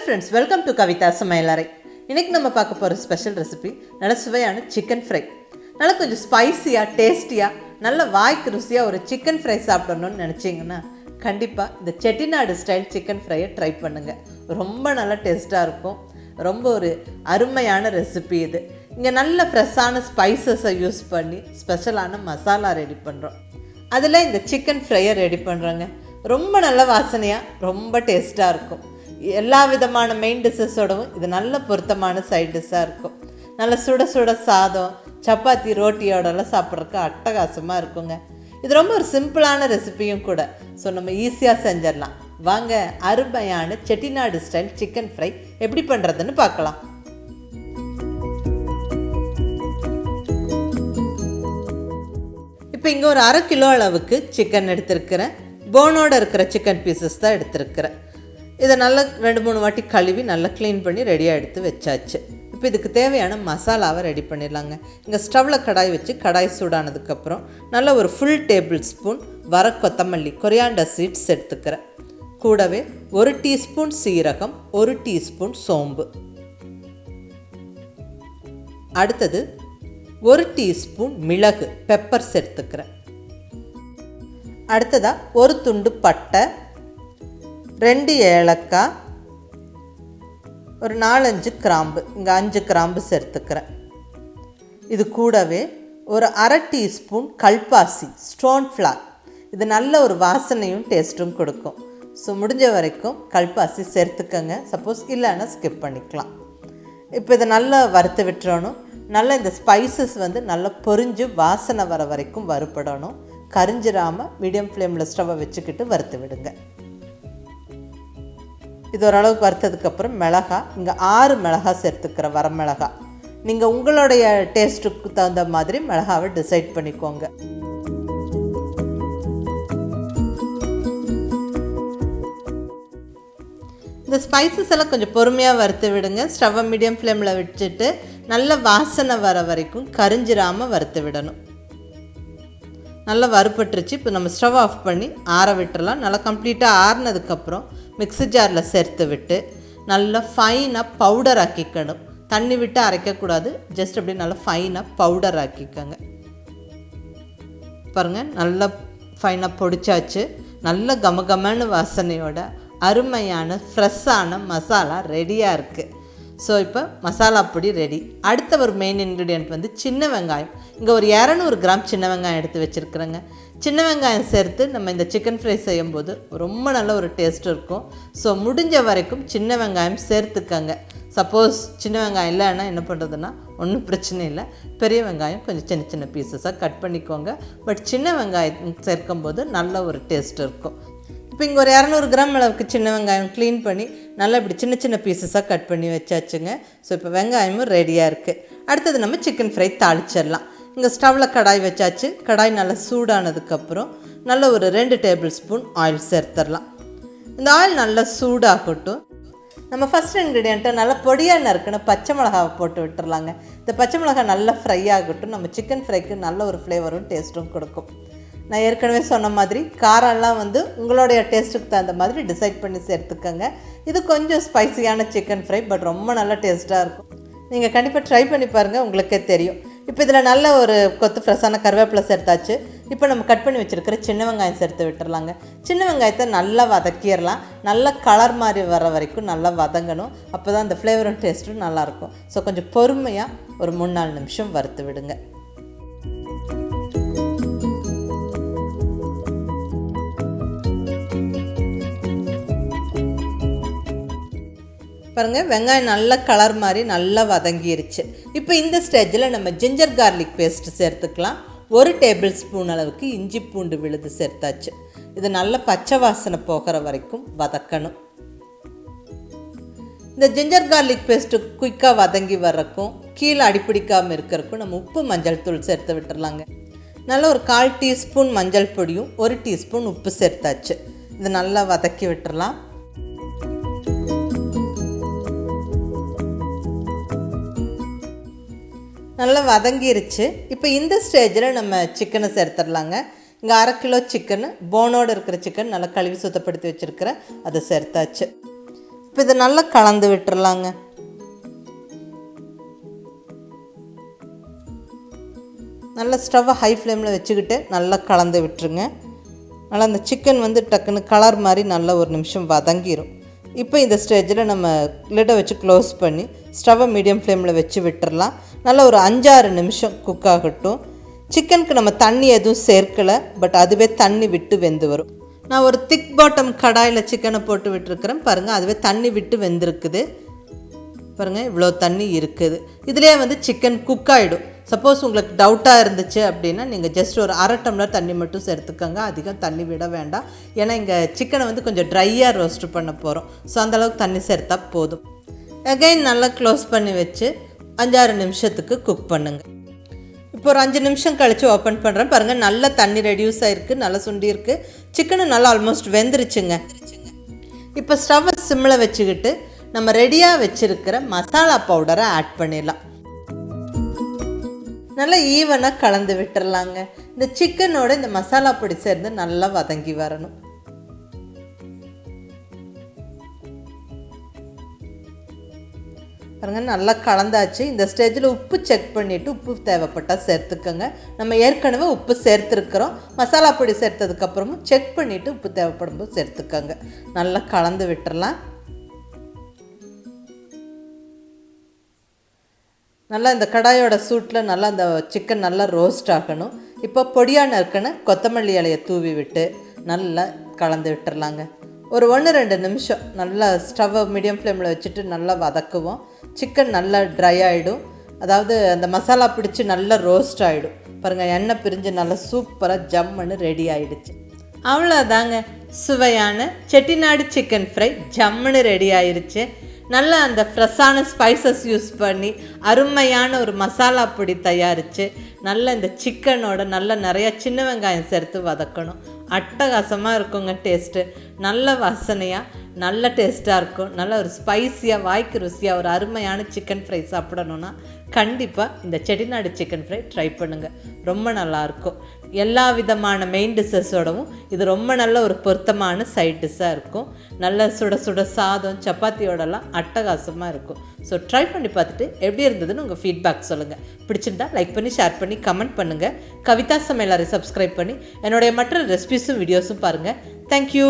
friends, welcome to Kavithasamayalarai. இன்னைக்கு நம்ம பார்க்க போற ஸ்பெஷல் ரெசிபி நல்ல சுவையான சிக்கன் ஃப்ரை. நல்ல கொஞ்சம் ஸ்பைசியா, டேஸ்டியா, நல்ல வாய்க்கு ருசியா ஒரு சிக்கன் ஃப்ரை சாப்பிடணும்னு நினைச்சீங்கன்னா கண்டிப்பா இந்த செட்டிநாடு ஸ்டைல் சிக்கன் ஃப்ரையை ட்ரை பண்ணுங்க. ரொம்ப நல்ல டேஸ்டா இருக்கும். ரொம்ப ஒரு அருமையான ரெசிபி இது. இங்க நல்ல ஃப்ரெஷ்ஷான ஸ்பைசஸை யூஸ் பண்ணி ஸ்பெஷலான மசாலா ரெடி பண்றோம். அதில் இந்த சிக்கன் ஃப்ரையை ரெடி பண்ணுறாங்க. ரொம்ப நல்ல வாசனையாக, ரொம்ப டேஸ்ட்டாக இருக்கும். எல்லா விதமான மெயின் டிஷ்ஷஸோடவும் இது நல்ல பொருத்தமான சைட் டிஷ்ஷாக இருக்கும். நல்ல சுட சுட சாதம், சப்பாத்தி, ரோட்டியோடலாம் சாப்பிட்றதுக்கு அட்டகாசமாக இருக்குங்க. இது ரொம்ப ஒரு சிம்பிளான ரெசிபியும் கூட. ஸோ நம்ம ஈஸியாக செஞ்சிடலாம். வாங்க அருமையான செட்டிநாடு ஸ்டைல் சிக்கன் ஃப்ரை எப்படி பண்ணுறதுன்னு பார்க்கலாம். இப்போ இங்கே ஒரு 1/2 கிலோ அளவுக்கு சிக்கன் எடுத்துருக்கிறேன். போனோடு இருக்கிற சிக்கன் பீசஸ் தான் எடுத்துருக்கிறேன். இதை நல்லா 2-3 வாட்டி கழுவி நல்லா க்ளீன் பண்ணி ரெடியாக எடுத்து வச்சாச்சு. இப்போ இதுக்கு தேவையான மசாலாவை ரெடி பண்ணிடலாங்க. இங்கே ஸ்டவ்வில் கடாய் வச்சு கடாய் சூடானதுக்கப்புறம் நல்லா ஒரு ஃபுல் டேபிள் ஸ்பூன் வர கொத்தமல்லி, கொரியாண்டர் சீட்ஸ் எடுத்துக்கிறேன். கூடவே 1 டீஸ்பூன் சீரகம், 1 டீஸ்பூன் சோம்பு, அடுத்தது 1 டீஸ்பூன் மிளகு, பெப்பர்ஸ் எடுத்துக்கிறேன். அடுத்ததாக 1 துண்டு பட்டை, 2 ஏலக்காய், ஒரு 4-5 கிராம்பு, இங்கே 5 கிராம்பு சேர்த்துக்கிறேன். இது கூடவே ஒரு 1/2 டீஸ்பூன் கல்பாசி, ஸ்டோன் ஃப்ளார். இது நல்ல ஒரு வாசனையும் டேஸ்ட்டும் கொடுக்கும். ஸோ முடிஞ்ச வரைக்கும் கல்பாசி சேர்த்துக்கங்க. சப்போஸ் இல்லைன்னா ஸ்கிப் பண்ணிக்கலாம். இப்போ இதை நல்லா வறுத்து விட்டுறணும். நல்லா இந்த ஸ்பைசஸ் நல்லா பொரிஞ்சு வாசனை வர வரைக்கும் வறுப்படணும். கரிஞ்சிடாமல் மீடியம் ஃப்ளேமில் ஸ்டவ்வை வச்சுக்கிட்டு வறுத்து விடுங்க. இது ஓரளவுக்கு வறுத்ததுக்கப்புறம் மிளகாய், இங்கே 6 மிளகாய் சேர்த்துக்கிற வர மிளகாய். நீங்கள் உங்களுடைய டேஸ்ட்டுக்கு தகுந்த மாதிரி மிளகாவை டிசைட் பண்ணிக்கோங்க. இந்த ஸ்பைசஸ் எல்லாம் கொஞ்சம் பொறுமையாக வறுத்து விடுங்க. ஸ்டவ்வை மீடியம் ஃப்ளேமில் வச்சுட்டு நல்ல வாசனை வர வரைக்கும் கரிஞ்சிடாமல் வறுத்து விடணும். நல்லா வறுப்பட்டுருச்சு. இப்போ நம்ம ஸ்டவ் ஆஃப் பண்ணி ஆற விட்டுறலாம். நல்லா கம்ப்ளீட்டாக ஆறினதுக்கப்புறம் மிக்ஸி ஜாரில் சேர்த்து விட்டு நல்லா ஃபைனாக பவுடர் ஆக்கிக்கணும். தண்ணி விட்டு அரைக்கக்கூடாது. ஜஸ்ட் அப்படி நல்லா ஃபைனாக பவுடர் ஆக்கிக்கோங்க. பாருங்கள், நல்லா ஃபைனாக பொடிச்சாச்சு. நல்ல கமகமன்னு வாசனையோட அருமையான ஃப்ரெஷ்ஷான மசாலா ரெடியாக இருக்குது. ஸோ இப்போ மசாலா பொடி ரெடி. அடுத்த ஒரு மெயின் இன்க்ரீடியன்ட் சின்ன வெங்காயம். இங்கே ஒரு 200 கிராம் சின்ன வெங்காயம் எடுத்து வச்சுருக்குறேங்க. சின்ன வெங்காயம் சேர்த்து நம்ம இந்த சிக்கன் ஃப்ரை செய்யும்போது ரொம்ப நல்ல ஒரு டேஸ்ட் இருக்கும். ஸோ முடிஞ்ச வரைக்கும் சின்ன வெங்காயம் சேர்த்துக்கங்க. சப்போஸ் சின்ன வெங்காயம் இல்லைன்னா என்ன பண்ணுறதுன்னா ஒன்றும் பிரச்சனை இல்லை. பெரிய வெங்காயம் கொஞ்சம் சின்ன சின்ன பீசஸாக கட் பண்ணிக்கோங்க. பட் சின்ன வெங்காயம் சேர்க்கும்போது நல்ல ஒரு டேஸ்ட் இருக்கும். இப்போ இங்கே ஒரு 200 கிராம் அளவுக்கு சின்ன வெங்காயம் க்ளீன் பண்ணி நல்லா இப்படி சின்ன சின்ன பீசஸாக கட் பண்ணி வச்சாச்சுங்க. ஸோ இப்போ வெங்காயமும் ரெடியாக இருக்குது. அடுத்தது நம்ம சிக்கன் ஃப்ரை தாளிச்சிடலாம். இங்கே ஸ்டவ்வில் கடாய் வச்சாச்சு. கடாய் நல்லா சூடானதுக்கப்புறம் நல்ல ஒரு 2 டேபிள் ஸ்பூன் ஆயில் சேர்த்துடலாம். இந்த ஆயில் நல்லா சூடாகட்டும். நம்ம ஃபஸ்ட் இன்க்ரீடியண்ட்டை நல்லா பொடியாக நறுக்குன்னு பச்சை மிளகாவை போட்டு விட்டுறலாங்க. இந்த பச்சை மிளகாய் நல்லா ஃப்ரை ஆகட்டும். நம்ம சிக்கன் ஃப்ரைக்கு நல்ல ஒரு ஃப்ளேவரும் டேஸ்ட்டும் கொடுக்கும். நான் ஏற்கனவே சொன்ன மாதிரி காரம்லாம் உங்களுடைய டேஸ்ட்டுக்கு தகுந்த மாதிரி டிசைட் பண்ணி சேர்த்துக்கங்க. இது கொஞ்சம் ஸ்பைசியான சிக்கன் ஃப்ரை, பட் ரொம்ப நல்ல டேஸ்ட்டாக இருக்கும். நீங்கள் கண்டிப்பாக ட்ரை பண்ணி பாருங்கள், உங்களுக்கே தெரியும். இப்போ இதில் நல்ல ஒரு கொத்து ஃப்ரெஷ்ஷான கருவேப்பிலை சேர்த்தாச்சு. இப்போ நம்ம கட் பண்ணி வச்சுருக்கிற சின்ன வெங்காயம் சேர்த்து விட்டுறலாங்க. சின்ன வெங்காயத்தை நல்லா வதக்கிடலாம். நல்லா கலர் மாதிரி வர வரைக்கும் நல்லா வதங்கணும். அப்போ தான் அந்த ஃப்ளேவரும் டேஸ்ட்டும் நல்லாயிருக்கும். ஸோ கொஞ்சம் பொறுமையாக ஒரு 3-4 நிமிஷம் வறுத்து விடுங்க. பாருங்கள், வெங்காயம் நல்ல கலர் மாதிரி நல்லா வதங்கிருச்சு. இப்போ இந்த ஸ்டேஜில் நம்ம ஜிஞ்சர் கார்லிக் பேஸ்ட்டு சேர்த்துக்கலாம். 1 டேபிள் ஸ்பூன் அளவுக்கு இஞ்சி பூண்டு விழுது சேர்த்தாச்சு. இது நல்ல பச்சை வாசனை போகிற வரைக்கும் வதக்கணும். இந்த ஜிஞ்சர் கார்லிக் பேஸ்ட்டு குயிக்காக வதங்கி வர்றக்கும், கீழே அடிப்பிடிக்காமல் இருக்கிறக்கும் நம்ம உப்பு, மஞ்சள் தூள் சேர்த்து விட்டுறலாங்க. நல்லா ஒரு 1/4 டீஸ்பூன் மஞ்சள் பொடியும் 1 டீஸ்பூன் உப்பு சேர்த்தாச்சு. இது நல்லா வதக்கி விட்டுறலாம். நல்லா வதங்கிருச்சு. இப்போ இந்த ஸ்டேஜில் நம்ம சிக்கனை சேர்த்துடலாங்க. இங்கே 1/2 கிலோ சிக்கன், போனோடு இருக்கிற சிக்கன் நல்லா கழுவி சுத்தப்படுத்தி வச்சுருக்கிறேன், அதை சேர்த்தாச்சு. இப்போ இதை நல்லா கலந்து விட்டுறலாங்க. நல்லா ஸ்டவ்வை ஹை ஃப்ளேமில் வச்சுக்கிட்டு நல்லா கலந்து விட்டுருங்க. நல்லா அந்த சிக்கன் வந்து டக்குன்னு கலர் மாதிரி நல்லா ஒரு நிமிஷம் வதங்கிடும். இப்போ இந்த ஸ்டேஜில் நம்ம லிட்டை வச்சு க்ளோஸ் பண்ணி ஸ்டவ்வை மீடியம் ஃப்ளேமில் வச்சு விட்டுறலாம். நல்லா ஒரு 5-6 நிமிஷம் குக் ஆகட்டும். சிக்கனுக்கு நம்ம தண்ணி எதுவும் சேர்க்கலை, பட் அதுவே தண்ணி விட்டு வெந்து வரும். நான் ஒரு திக் பாட்டம் கடாயில் சிக்கனை போட்டு விட்டுருக்குறேன் பாருங்கள், அதுவே தண்ணி விட்டு வெந்திருக்குது பாருங்கள். இவ்வளோ தண்ணி இருக்குது. இதுலேயே வந்து சிக்கன் குக் ஆகிடும். சப்போஸ் உங்களுக்கு டவுட்டாக இருந்துச்சு அப்படின்னா நீங்கள் ஜஸ்ட் ஒரு 1/2 டம்ளர் தண்ணி மட்டும் சேர்த்துக்கோங்க. அதிகம் தண்ணி விட வேண்டாம். ஏன்னா இங்கே சிக்கனை வந்து கொஞ்சம் ட்ரையாக ரோஸ்ட் பண்ண போகிறோம். ஸோ அந்தளவுக்கு தண்ணி சேர்த்தா போதும். அகைன் நல்லா க்ளோஸ் பண்ணி வச்சு 5-6 நிமிஷத்துக்கு குக் பண்ணுங்கள். இப்போ ஒரு 5 நிமிஷம் கழித்து ஓப்பன் பண்ணுறேன் பாருங்கள். நல்லா தண்ணி ரெடியூஸ் ஆகிருக்கு, நல்லா சுண்டியிருக்கு. சிக்கனும் நல்லா ஆல்மோஸ்ட் வெந்துருச்சுங்க. இப்போ ஸ்டவ்வை சிம்மில் வச்சுக்கிட்டு நம்ம ரெடியாக வச்சுருக்கிற மசாலா பவுடரை ஆட் பண்ணிடலாம். நல்லா ஈவனாக கலந்து விட்டுறலாங்க. இந்த சிக்கனோட இந்த மசாலா பொடி சேர்ந்து நல்லா வதங்கி வரணும். பாருங்கள் நல்லா கலந்தாச்சு. இந்த ஸ்டேஜில் உப்பு செக் பண்ணிவிட்டு உப்பு தேவைப்பட்டால் சேர்த்துக்கோங்க. நம்ம ஏற்கனவே உப்பு சேர்த்துருக்குறோம். மசாலா பொடி சேர்த்ததுக்கப்புறமும் செக் பண்ணிவிட்டு உப்பு தேவைப்படும் போது சேர்த்துக்கோங்க. நல்லா கலந்து விட்டுறலாம். நல்லா இந்த கடாயோட சூட்டில் நல்லா அந்த சிக்கன் நல்லா ரோஸ்ட் ஆகணும். இப்போ பொடியாக நறுக்கின கொத்தமல்லி இலையை தூவி விட்டு நல்லா கலந்து விட்டுறலாங்க. ஒரு 1-2 நிமிஷம் நல்லா ஸ்டவ்வை மீடியம் ஃப்ளேமில் வச்சுட்டு நல்லா வதக்குவோம். சிக்கன் நல்லா ட்ரை ஆகிடும். அதாவது அந்த மசாலா பிடிச்சி நல்லா ரோஸ்ட் ஆகிடும். பாருங்கள், எண்ணெய் பிரிஞ்சு நல்லா சூப்பராக ஜம்முன்னு ரெடி ஆகிடுச்சு. அவ்வளோதாங்க, சுவையான செட்டிநாடு சிக்கன் ஃப்ரை ஜம்முன்னு ரெடி ஆயிடுச்சு. நல்லா அந்த ஃப்ரெஷ்ஷான ஸ்பைசஸ் யூஸ் பண்ணி அருமையான ஒரு மசாலா பொடி தயாரித்து நல்லா இந்த சிக்கனோட நல்லா நிறையா சின்ன வெங்காயம் சேர்த்து வதக்கணும். அட்டகாசமாக இருக்குங்க டேஸ்ட்டு. நல்ல வாசனையாக நல்ல டேஸ்ட்டாக இருக்கும். நல்ல ஒரு ஸ்பைஸியாக வாய்க்கு ருசியாக ஒரு அருமையான சிக்கன் ஃப்ரை சாப்பிடணுன்னா கண்டிப்பாக இந்த செட்டிநாடு சிக்கன் ஃப்ரை ட்ரை பண்ணுங்கள். ரொம்ப நல்லாயிருக்கும். எல்லா விதமான மெயின் டிஷ்ஷஸோடவும் இது ரொம்ப நல்ல ஒரு பொருத்தமான சைட் டிஷ்ஷாக இருக்கும். நல்ல சுட சுட சாதம் சப்பாத்தியோடலாம் அட்டகாசமாக இருக்கும். ஸோ ட்ரை பண்ணி பார்த்துட்டு எப்படி இருந்ததுன்னு உங்கள் ஃபீட்பேக் சொல்லுங்கள். பிடிச்சிருந்தா லைக் பண்ணி ஷேர் பண்ணி கமெண்ட் பண்ணுங்கள். கவிதா சமையலறை சப்ஸ்கிரைப் பண்ணி என்னுடைய மற்ற ரெசிபிஸும் வீடியோஸும் பாருங்கள். தேங்க்யூ.